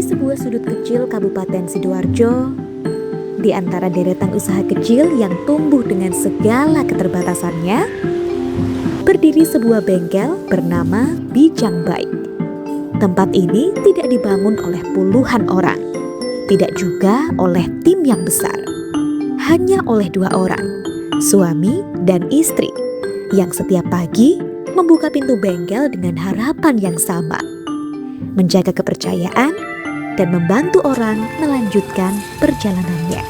sebuah sudut kecil Kabupaten Sidoarjo, di antara deretan usaha kecil yang tumbuh dengan segala keterbatasannya, berdiri sebuah bengkel bernama Bijang Bike. Tempat ini tidak dibangun oleh puluhan orang, tidak juga oleh tim yang besar. Hanya oleh 2 orang, suami dan istri, yang setiap pagi membuka pintu bengkel dengan harapan yang sama, menjaga kepercayaan dan membantu orang melanjutkan perjalanannya.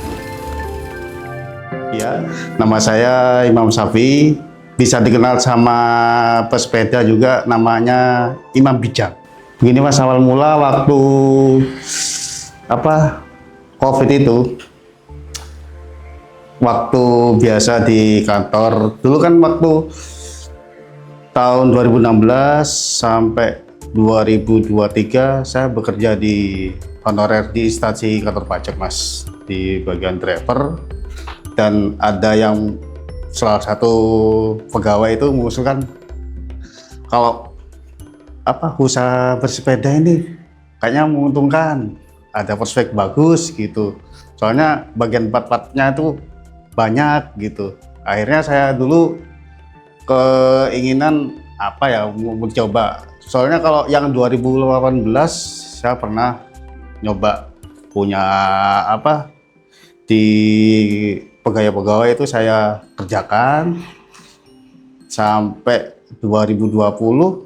Ya, nama saya Imam Safi, bisa dikenal sama pesepeda juga namanya Imam Bijang. Begini Mas, awal mula waktu COVID itu, waktu biasa di kantor dulu kan, waktu tahun 2016 sampai 2023 saya bekerja di honorer di instansi kantor pajak Mas, di bagian driver. Dan ada yang salah satu pegawai itu mengusulkan kalau usaha bersepeda ini kayaknya menguntungkan, ada prospek bagus gitu, soalnya bagian part-partnya itu banyak gitu. Akhirnya saya dulu keinginan mau coba, soalnya kalau yang 2018 saya pernah nyoba punya di pegawai-pegawai itu saya kerjakan sampai 2020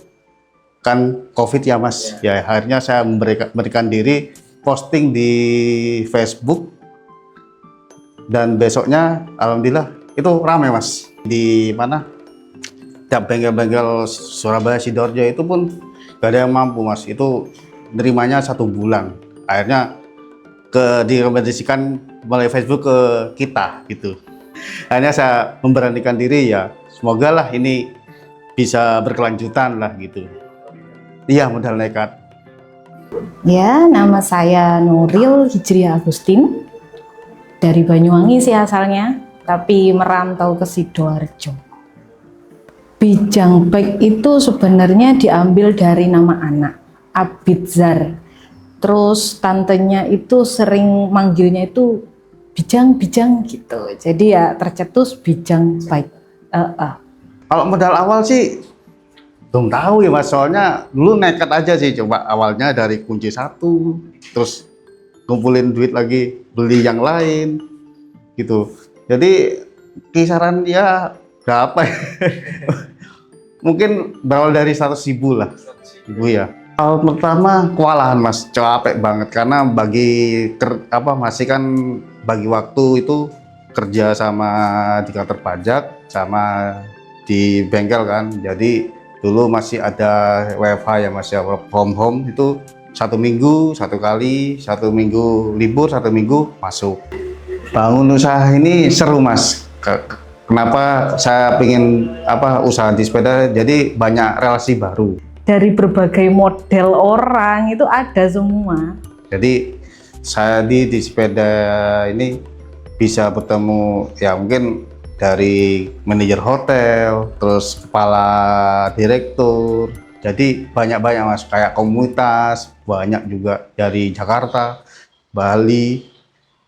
kan COVID ya Mas. Ya akhirnya saya memberikan diri posting di Facebook, dan besoknya alhamdulillah itu ramai Mas. Di mana tiap bengkel-bengkel Surabaya Sidoarjo itu pun gak ada yang mampu Mas, itu nerimanya 1 bulan. Akhirnya direkomendasikan melalui Facebook ke kita gitu. Hanya saya memberanikan diri, ya semoga lah ini bisa berkelanjutan lah gitu. Iya, modal nekat. Ya, nama saya Nuril Hijriah Agustin, dari Banyuwangi sih asalnya, tapi merantau ke Sidoarjo. Bijang Bike itu sebenarnya diambil dari nama anak, Abidzar. Terus tantenya itu sering manggilnya itu Bijang gitu. Jadi ya tercetus Bijang Bike. Kalau modal awal sih belum tahu ya Mas, soalnya dulu nekat aja sih, coba awalnya dari kunci 1, terus kumpulin duit lagi beli yang lain gitu. Jadi kisaran ya berapa ya? Mungkin berawal dari 100.000 lah, Ibu ya. Awal pertama kewalahan Mas, capek banget karena masih kan bagi waktu itu kerja sama di kantor pajak sama di bengkel kan. Jadi dulu masih ada WFH ya Mas ya, work from home itu 1 minggu 1 kali, 1 minggu libur, 1 minggu masuk. Bangun usaha ini seru Mas. Kenapa saya ingin usaha di sepeda, jadi banyak relasi baru. Dari berbagai model orang itu ada semua. Jadi saya di sepeda ini bisa bertemu ya mungkin dari manajer hotel, terus kepala direktur. Jadi banyak-banyak Mas, kayak komunitas, banyak juga dari Jakarta, Bali,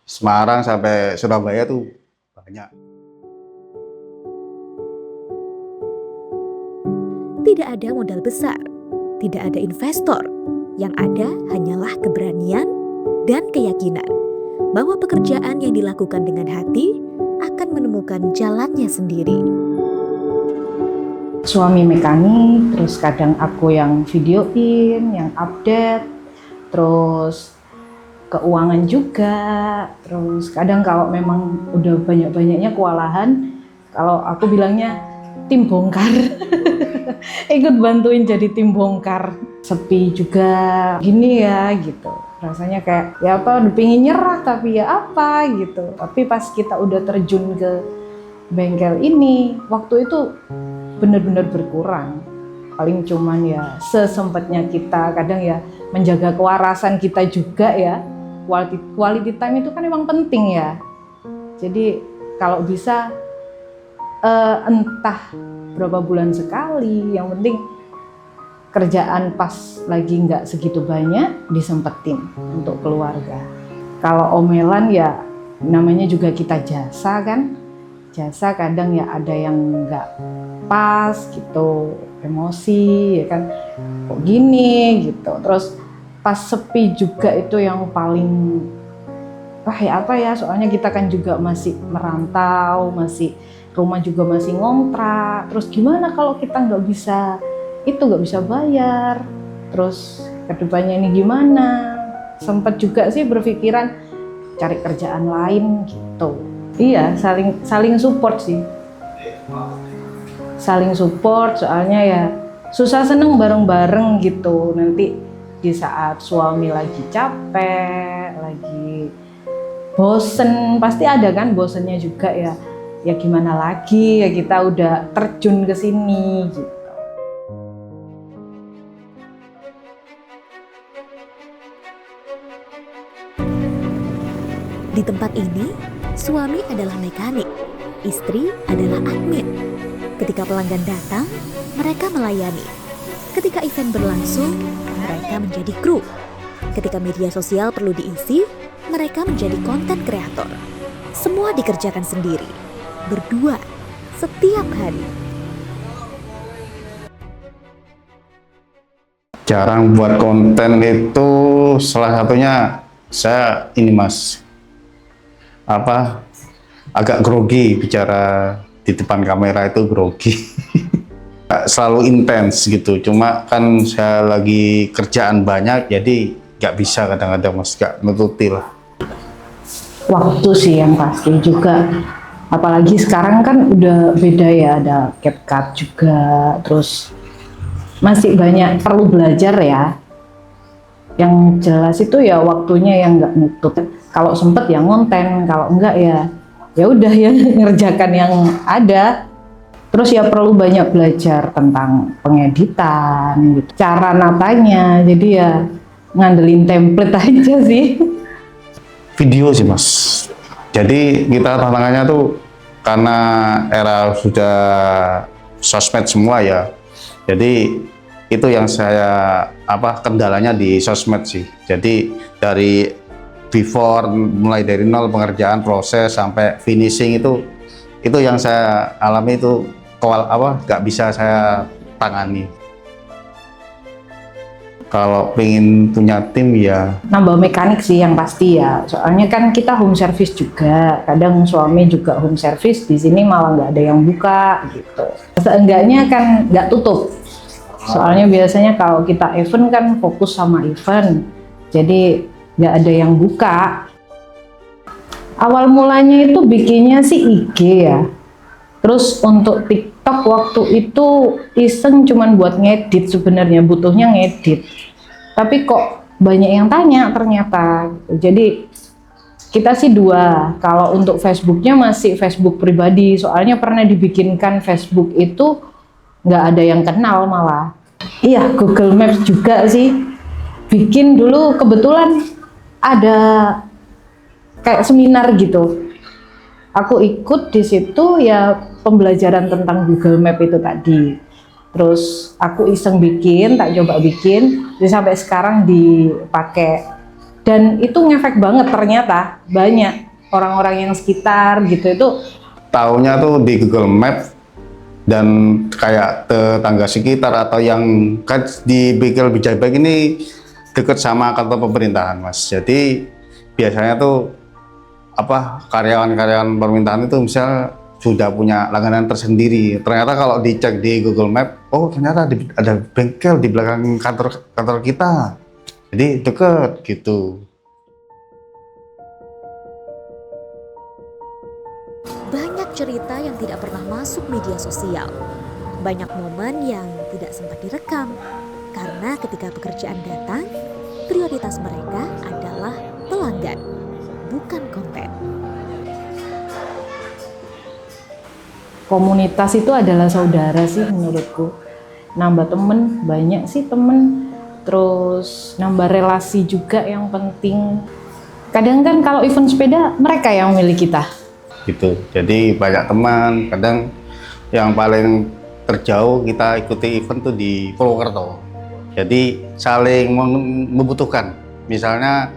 Semarang sampai Surabaya tuh banyak. Tidak ada modal besar, tidak ada investor. Yang ada hanyalah keberanian dan keyakinan bahwa pekerjaan yang dilakukan dengan hati akan menemukan jalannya sendiri. Suami mekanik, terus kadang aku yang videoin, yang update, terus keuangan juga, terus kadang kalau memang udah banyak-banyaknya kewalahan, kalau aku bilangnya tim bongkar. Ikut bantuin jadi tim bongkar. Sepi juga gini ya gitu, rasanya kayak ya udah pengen nyerah tapi ya apa gitu. Tapi pas kita udah terjun ke bengkel ini, waktu itu benar-benar berkurang. Paling cuman ya sesempatnya kita, kadang ya menjaga kewarasan kita juga ya. Quality time itu kan emang penting ya. Jadi kalau bisa entah berapa bulan sekali, yang penting kerjaan pas lagi nggak segitu banyak disempetin untuk keluarga. Kalau omelan ya namanya juga kita jasa kan, jasa kadang ya ada yang nggak pas gitu, emosi ya kan, kok gini gitu. Terus pas sepi juga itu yang paling apa ya, soalnya kita kan juga masih merantau, masih rumah juga masih ngontrak. Terus gimana kalau kita nggak bisa bayar, terus kedepannya ini gimana? Sempet juga sih berpikiran cari kerjaan lain gitu. Iya, saling support sih, saling support, soalnya ya susah seneng bareng-bareng gitu. Nanti di saat suami lagi capek, lagi bosen, pasti ada kan bosennya juga ya. Ya gimana lagi, ya kita udah terjun ke sini gitu. Di tempat ini, suami adalah mekanik, istri adalah admin. Ketika pelanggan datang, mereka melayani. Ketika event berlangsung, mereka menjadi kru. Ketika media sosial perlu diisi, mereka menjadi konten kreator. Semua dikerjakan sendiri, berdua, setiap hari. Jarang buat konten itu salah satunya saya ini Mas, agak grogi bicara di depan kamera, itu grogi. Selalu intens gitu, cuma kan saya lagi kerjaan banyak jadi nggak bisa kadang-kadang Mas, nggak nututi lah. Waktu sih yang pasti juga, apalagi sekarang kan udah beda ya, ada CapCut juga, terus masih banyak perlu belajar ya. Yang jelas itu ya waktunya yang nggak nutut. Kalau sempet ya ngonten, kalau enggak ya udah ya ngerjakan yang ada. Terus ya perlu banyak belajar tentang pengeditan, gitu, cara natanya. Jadi ya ngandelin template aja sih. Video sih Mas. Jadi kita tantangannya tuh karena era sudah sosmed semua ya. Jadi itu yang saya kendalanya di sosmed sih. Jadi dari before, mulai dari nol pengerjaan, proses sampai finishing itu yang saya alami, itu nggak bisa saya tangani. Kalau pengen punya tim ya Nambah mekanik sih yang pasti ya. Soalnya kan kita home service juga. Kadang suami juga home service, di sini malah nggak ada yang buka gitu. Seenggaknya kan nggak tutup. Soalnya biasanya kalau kita event kan fokus sama event. Jadi nggak ada yang buka. Awal mulanya itu bikinnya sih IG ya. Terus untuk TikTok waktu itu iseng cuman buat ngedit, sebenarnya butuhnya ngedit. Tapi kok banyak yang tanya ternyata. Jadi kita sih dua. Kalau untuk Facebooknya masih Facebook pribadi. Soalnya pernah dibikinkan Facebook itu nggak ada yang kenal malah. Iya, Google Maps juga sih. Bikin dulu kebetulan ada kayak seminar gitu. Aku ikut di situ ya, pembelajaran tentang Google Map itu tadi. Terus aku iseng bikin, tak coba bikin, jadi sampai sekarang dipakai. Dan itu ngefek banget ternyata, banyak orang-orang yang sekitar gitu itu. Taunya tuh di Google Map dan kayak tetangga sekitar atau yang kan di Bengkel Bijabek ini dekat sama kantor pemerintahan Mas. Jadi biasanya tuh karyawan-karyawan pemerintahan itu misal sudah punya langganan tersendiri. Ternyata kalau dicek di Google Map, oh ternyata ada bengkel di belakang kantor kita. Jadi deket gitu. Banyak cerita yang tidak pernah masuk media sosial. Banyak momen yang tidak sempat direkam. Karena ketika pekerjaan datang, prioritas mereka adalah pelanggan, bukan konten. Komunitas itu adalah saudara sih menurutku. Nambah temen, banyak sih temen. Terus nambah relasi juga yang penting. Kadang kan kalau event sepeda, mereka yang milih kita. Gitu. Jadi banyak teman. Kadang yang paling terjauh kita ikuti event tuh di Purwokerto. Jadi saling membutuhkan. Misalnya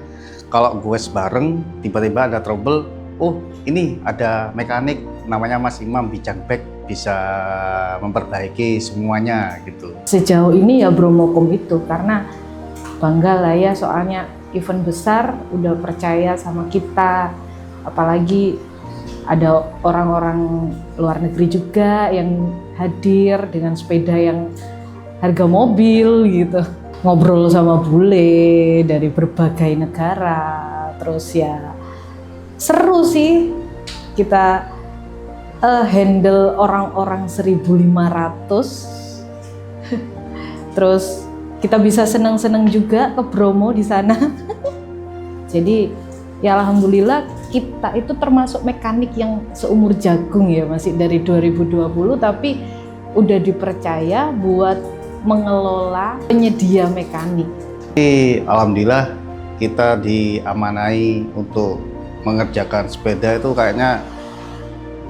kalau gue bareng, tiba-tiba ada trouble, oh ini ada mekanik namanya Mas Imam Bijang Bek, bisa memperbaiki semuanya gitu. Sejauh ini ya Bromokum itu, karena bangga lah ya, soalnya event besar udah percaya sama kita, apalagi ada orang-orang luar negeri juga yang hadir dengan sepeda yang harga mobil gitu. Ngobrol sama bule dari berbagai negara, terus ya seru sih kita handle orang-orang 1.500. Terus kita bisa seneng-seneng juga ke Bromo di sana. Jadi ya alhamdulillah kita itu termasuk mekanik yang seumur jagung ya, masih dari 2020 tapi udah dipercaya buat mengelola penyedia mekanik. Jadi alhamdulillah kita diamanai untuk mengerjakan sepeda itu kayaknya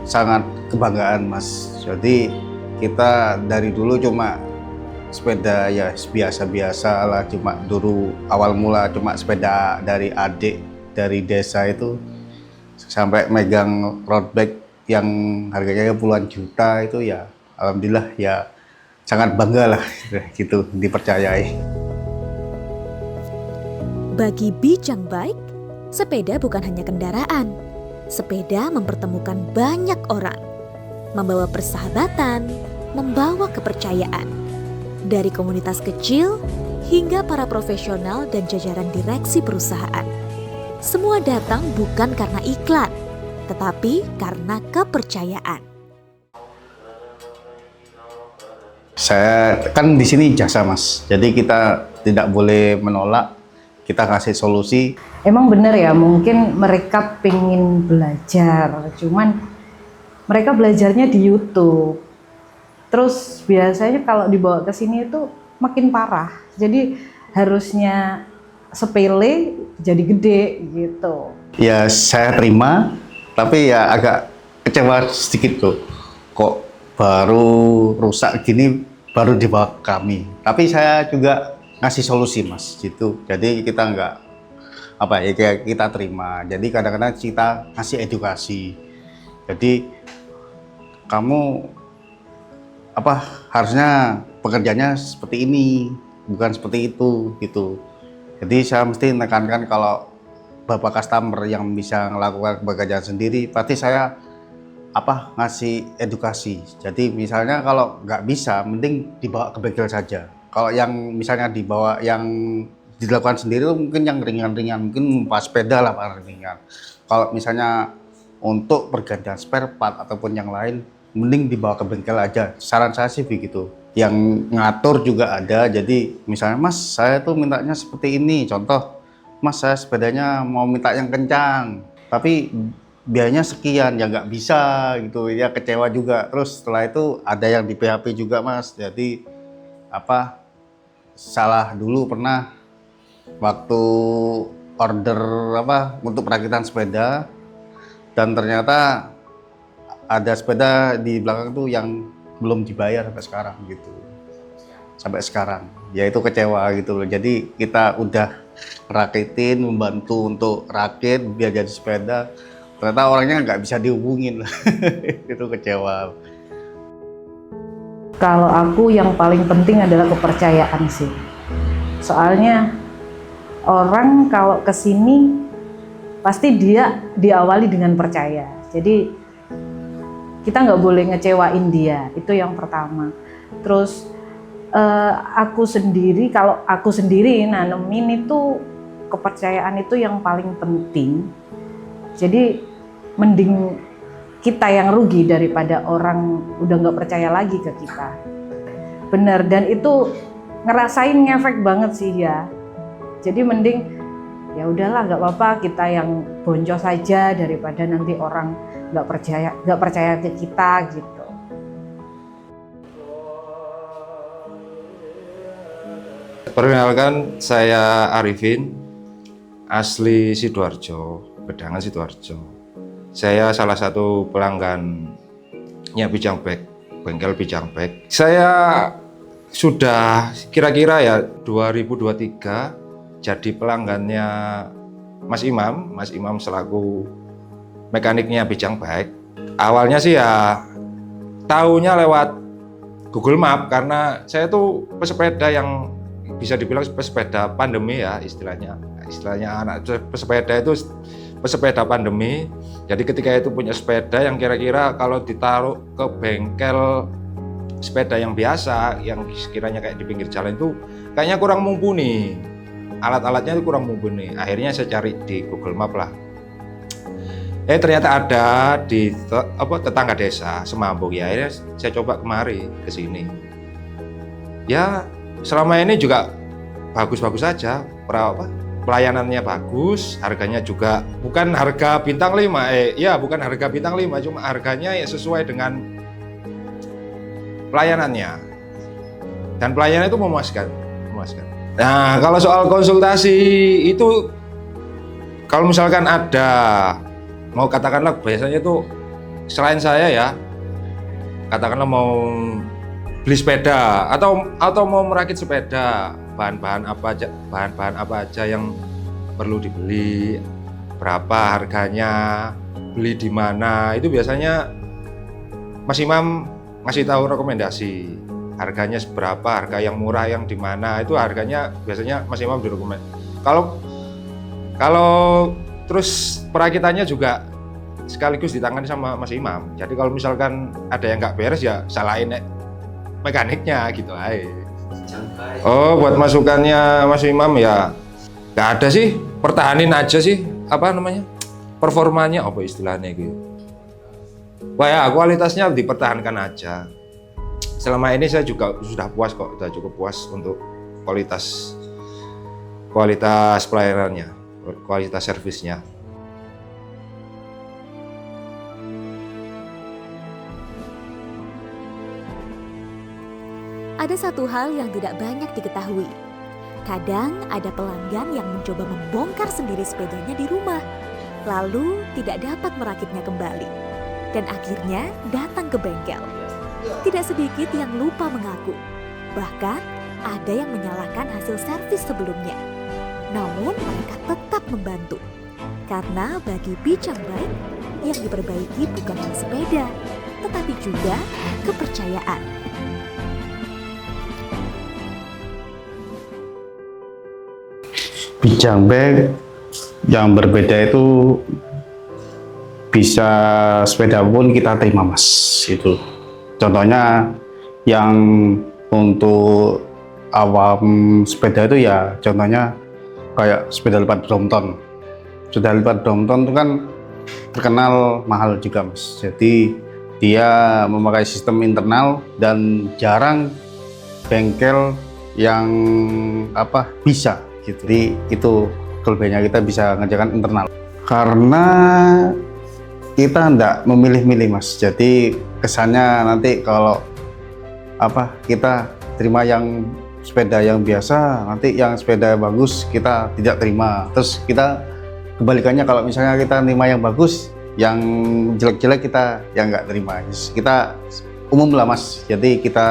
sangat kebanggaan Mas. Jadi kita dari dulu cuma sepeda ya biasa-biasa lah, cuma dulu awal mula cuma sepeda dari adik dari desa itu sampai megang road bike yang harganya puluhan juta itu ya alhamdulillah ya sangat bangga lah gitu dipercayai. Bagi Bijang Bike, sepeda bukan hanya kendaraan. Sepeda mempertemukan banyak orang, membawa persahabatan, membawa kepercayaan. Dari komunitas kecil hingga para profesional dan jajaran direksi perusahaan. Semua datang bukan karena iklan, tetapi karena kepercayaan. Saya kan di sini jasa Mas, jadi kita tidak boleh menolak. Kita kasih solusi. Emang bener ya, mungkin mereka pengen belajar, cuman mereka belajarnya di YouTube. Terus biasanya kalau dibawa ke sini itu makin parah. Jadi harusnya sepele jadi gede gitu. Ya saya terima, tapi ya agak kecewa sedikit tuh. Kok baru rusak gini baru dibawa ke kami. Tapi saya juga ngasih solusi Mas gitu. Jadi kita nggak apa ya kayak kita terima. Jadi kadang-kadang kita kasih edukasi. Jadi kamu apa harusnya pekerjaannya seperti ini, bukan seperti itu gitu. Jadi saya mesti menekankan kalau Bapak customer yang bisa melakukan pekerjaan sendiri, pasti saya apa ngasih edukasi. Jadi misalnya kalau nggak bisa, mending dibawa ke bengkel saja. Kalau yang misalnya dibawa yang dilakukan sendiri mungkin yang ringan-ringan, mungkin pas sepeda lah paling ringan. Kalau misalnya untuk pergantian spare part ataupun yang lain, mending dibawa ke bengkel aja. Saran saya sih begitu. Yang ngatur juga ada. Jadi misalnya Mas saya tuh mintanya seperti ini. Contoh Mas saya sepedanya mau minta yang kencang, tapi biayanya sekian, ya nggak bisa gitu. Ya kecewa juga. Terus setelah itu ada yang di PHP juga Mas. Jadi apa salah dulu pernah waktu order apa untuk perakitan sepeda dan ternyata ada sepeda di belakang tuh yang belum dibayar sampai sekarang ya itu kecewa gitu loh. Jadi kita udah rakitin, membantu untuk rakit biar jadi sepeda, ternyata orangnya nggak bisa dihubungin. Itu kecewa. Kalau aku yang paling penting adalah kepercayaan sih. Soalnya orang kalau kesini pasti dia diawali dengan percaya. Jadi kita nggak boleh ngecewain dia, itu yang pertama. Terus aku sendiri, kalau aku sendiri nanemin itu kepercayaan itu yang paling penting. Jadi mending kita yang rugi daripada orang udah nggak percaya lagi ke kita. Bener, dan itu ngerasain ngefek banget sih ya. Jadi mending ya udahlah nggak apa-apa kita yang boncos saja daripada nanti orang nggak percaya ke kita gitu. Perkenalkan, saya Arifin, asli Sidoarjo, Bedangan Sidoarjo. Saya salah satu pelanggannya Bijang Bek, bengkel Bijang Bek. Saya sudah kira-kira ya 2023 jadi pelanggannya Mas Imam. Mas Imam selaku mekaniknya Bijang Bike. Awalnya sih ya taunya lewat Google Map, karena saya tuh pesepeda yang bisa dibilang pesepeda pandemi ya istilahnya anak pesepeda itu pesepeda pandemi. Jadi ketika itu punya sepeda yang kira-kira kalau ditaruh ke bengkel sepeda yang biasa, yang sekiranya kayak di pinggir jalan itu kayaknya kurang mumpuni, alat-alatnya itu kurang mumpuni. Akhirnya saya cari di Google Map lah. Ternyata ada di tetangga desa Semambung ya. Akhirnya saya coba kemari ke sini. Ya selama ini juga bagus-bagus saja. Pelayanannya bagus, harganya juga bukan harga bintang 5. Bukan harga bintang 5, cuma harganya ya sesuai dengan pelayanannya. Dan pelayanan itu memuaskan. Nah, kalau soal konsultasi itu kalau misalkan ada mau katakanlah biasanya itu selain saya ya, katakanlah mau beli sepeda atau mau merakit sepeda, bahan-bahan apa aja yang perlu dibeli, berapa harganya, beli di mana, itu biasanya Mas Imam ngasih tahu rekomendasi. Harganya seberapa, harga yang murah yang di mana, itu harganya biasanya Mas Imam direkomend. Kalau terus perakitannya juga sekaligus ditangani sama Mas Imam. Jadi kalau misalkan ada yang nggak beres ya salahin mekaniknya gitu aja. Oh, buat masukannya Mas Imam ya nggak ada sih, pertahanin aja sih performanya apa istilahnya gitu. Wah ya, kualitasnya dipertahankan aja. Selama ini saya juga sudah puas kok, sudah cukup puas untuk kualitas pelayanannya, kualitas servisnya. Ada satu hal yang tidak banyak diketahui. Kadang ada pelanggan yang mencoba membongkar sendiri sepedanya di rumah, lalu tidak dapat merakitnya kembali, dan akhirnya datang ke bengkel. Tidak sedikit yang lupa mengaku, bahkan ada yang menyalahkan hasil servis sebelumnya. Namun mereka tetap membantu, karena bagi Bijang Bike yang diperbaiki bukan hanya sepeda, tetapi juga kepercayaan. Bijang Bike yang berbeda itu bisa sepeda pun kita terima mas. Itu contohnya yang untuk awam sepeda itu ya contohnya kayak sepeda lipat Brompton. Sepeda lipat Brompton itu kan terkenal mahal juga mas. Jadi dia memakai sistem internal dan jarang bengkel yang bisa. Jadi itu kelebihannya, kita bisa ngerjakan internal karena kita enggak memilih-milih mas. Jadi kesannya nanti kalau kita terima yang sepeda yang biasa, nanti yang sepeda bagus kita tidak terima. Terus kita kebalikannya, kalau misalnya kita terima yang bagus, yang jelek-jelek kita yang nggak terima. Kita umum lah mas, jadi kita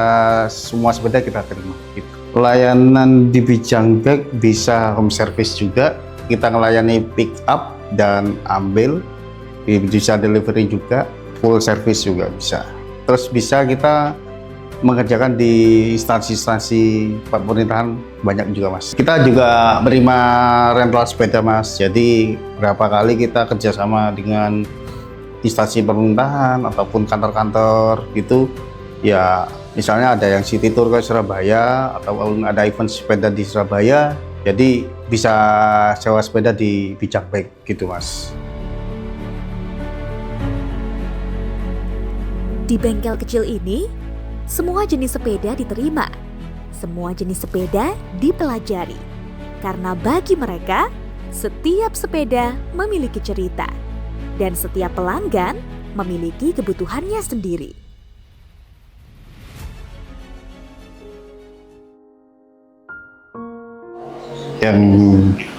semua sepeda kita terima gitu. Pelayanan di Bijang Bike bisa home service juga, kita melayani pick up dan ambil, bisa delivery juga, full service juga bisa. Terus bisa kita mengerjakan di instansi-instansi pemerintahan banyak juga mas. Kita juga menerima rental sepeda mas, jadi berapa kali kita kerjasama dengan instansi pemerintahan ataupun kantor-kantor gitu ya. Misalnya ada yang city tour ke Surabaya atau ada event sepeda di Surabaya, jadi bisa sewa sepeda di Bijang Bike gitu mas. Di bengkel kecil ini, semua jenis sepeda diterima, semua jenis sepeda dipelajari. Karena bagi mereka, setiap sepeda memiliki cerita, dan setiap pelanggan memiliki kebutuhannya sendiri. Yang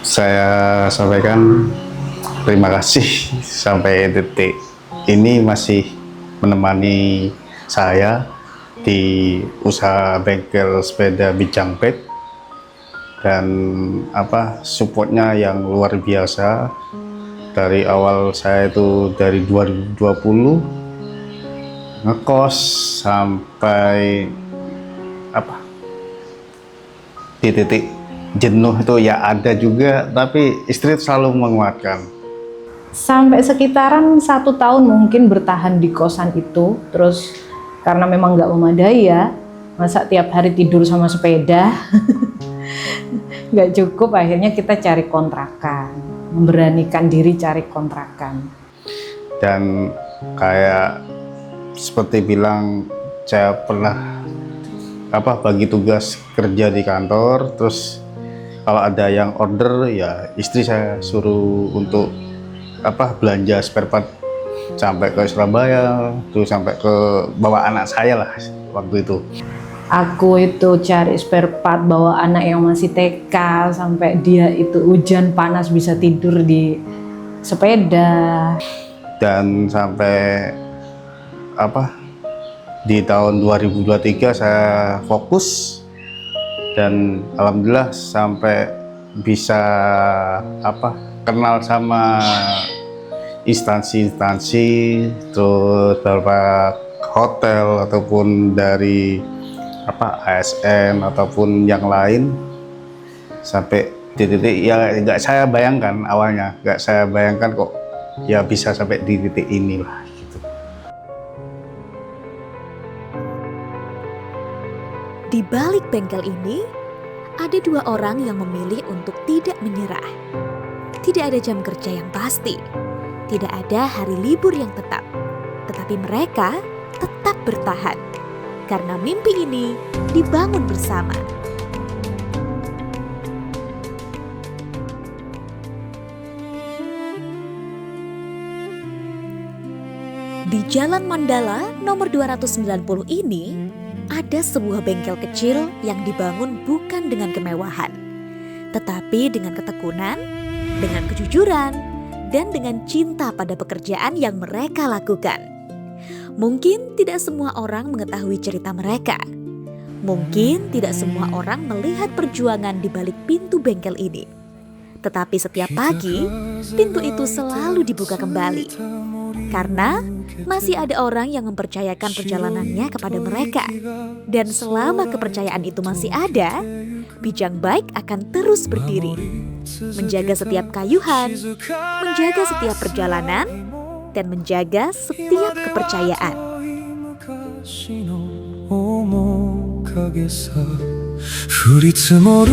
saya sampaikan, terima kasih sampai detik ini masih menemani saya di usaha bengkel sepeda Bijang Pet, dan supportnya yang luar biasa. Dari awal saya itu dari 2020 ngekos sampai di titik jenuh itu ya ada juga, tapi istri selalu menguatkan. Sampai sekitaran 1 tahun mungkin bertahan di kosan itu. Terus karena memang nggak memadai ya, masa tiap hari tidur sama sepeda nggak cukup, akhirnya kita cari kontrakan, memberanikan diri cari kontrakan. Dan kayak seperti bilang, saya pernah bagi tugas kerja di kantor, terus kalau ada yang order ya istri saya suruh untuk belanja spare part sampai ke Surabaya, terus sampai ke bawa anak saya lah waktu itu. Aku itu cari spare part bawa anak yang masih TK, sampai dia itu hujan panas bisa tidur di sepeda. Dan sampai di tahun 2023 saya fokus, dan alhamdulillah sampai bisa kenal sama instansi-instansi, terus beberapa hotel ataupun dari ASN ataupun yang lain, sampai di titik yang nggak saya bayangkan awalnya, kok ya bisa sampai di titik inilah gitu. Di balik bengkel ini, ada 2 orang yang memilih untuk tidak menyerah. Tidak ada jam kerja yang pasti, tidak ada hari libur yang tetap, tetapi mereka tetap bertahan. Karena mimpi ini dibangun bersama. Di Jalan Mandala nomor 290 ini, ada sebuah bengkel kecil yang dibangun bukan dengan kemewahan, tetapi dengan ketekunan, dengan kejujuran, dan dengan cinta pada pekerjaan yang mereka lakukan. Mungkin tidak semua orang mengetahui cerita mereka. Mungkin tidak semua orang melihat perjuangan di balik pintu bengkel ini. Tetapi setiap pagi, pintu itu selalu dibuka kembali. Karena masih ada orang yang mempercayakan perjalanannya kepada mereka. Dan selama kepercayaan itu masih ada, Bijang Bike akan terus berdiri. Menjaga setiap kayuhan, menjaga setiap perjalanan, dan menjaga setiap kepercayaan. "降り積もる